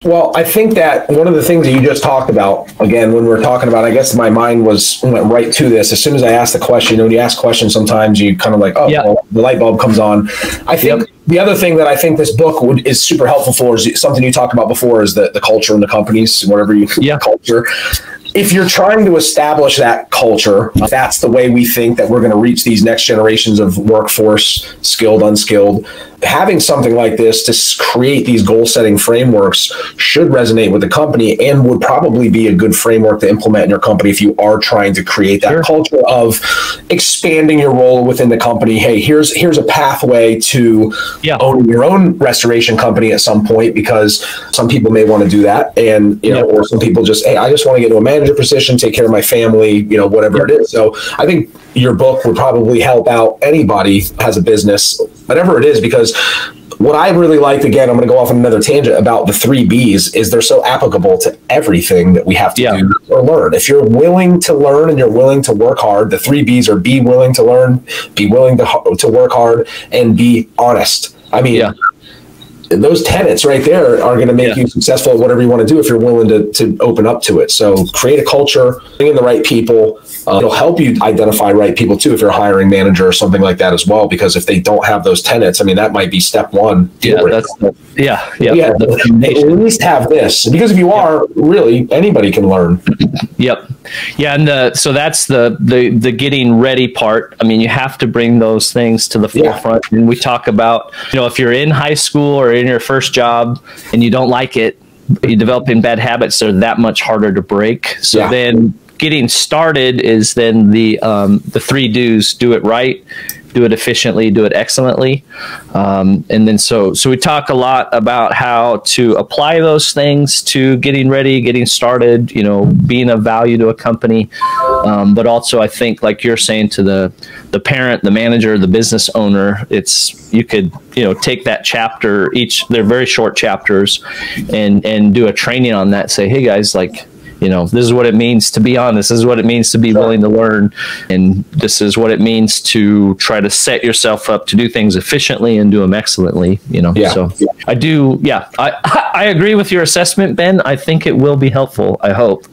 Well, I think that one of the things that you just talked about, again, when we're talking about, I guess my mind went right to this. As soon as I asked the question, when you ask questions, sometimes you kind of like, oh, well, the light bulb comes on. I think the other thing that I think this book is super helpful for is something you talked about before is the culture in the companies, whatever you culture. If you're trying to establish that culture, that's the way we think that we're going to reach these next generations of workforce, skilled, unskilled. Having something like this to create these goal-setting frameworks should resonate with the company and would probably be a good framework to implement in your company if you are trying to create that culture of expanding your role within the company. Hey, here's a pathway to owning your own restoration company at some point, because some people may want to do that, and or some people just, hey, I just want to get to a manager position, take care of my family, whatever it is. So I think your book would probably help out anybody who has a business, whatever it is, because what I really liked, again, I'm going to go off on another tangent about the 3 Bs, is they're so applicable to everything that we have to do or learn. If you're willing to learn and you're willing to work hard, the 3 Bs are be willing to learn, be willing to work hard, and be honest. I mean, those tenets right there are going to make you successful at whatever you want to do if you're willing to open up to it. So create a culture, bring in the right people. It'll help you identify right people too if you're a hiring manager or something like that as well, because if they don't have those tenets, I mean, that might be step one. At least have this, because if you are, really anybody can learn. And so that's the getting ready part. I mean, you have to bring those things to the forefront. And we talk about, if you're in high school or in your first job and you don't like it, you're developing bad habits, they're that much harder to break. So then getting started is then the 3 do's: do it right, do it efficiently, do it excellently. And then so we talk a lot about how to apply those things to getting ready, getting started, being of value to a company. But also, I think, like you're saying, to the parent, the manager, the business owner, you could take that chapter, they're very short chapters, and do a training on that. Say, hey guys, this is what it means to be honest. This is what it means to be willing to learn. And this is what it means to try to set yourself up to do things efficiently and do them excellently. So I agree with your assessment, Ben. I think it will be helpful. I hope.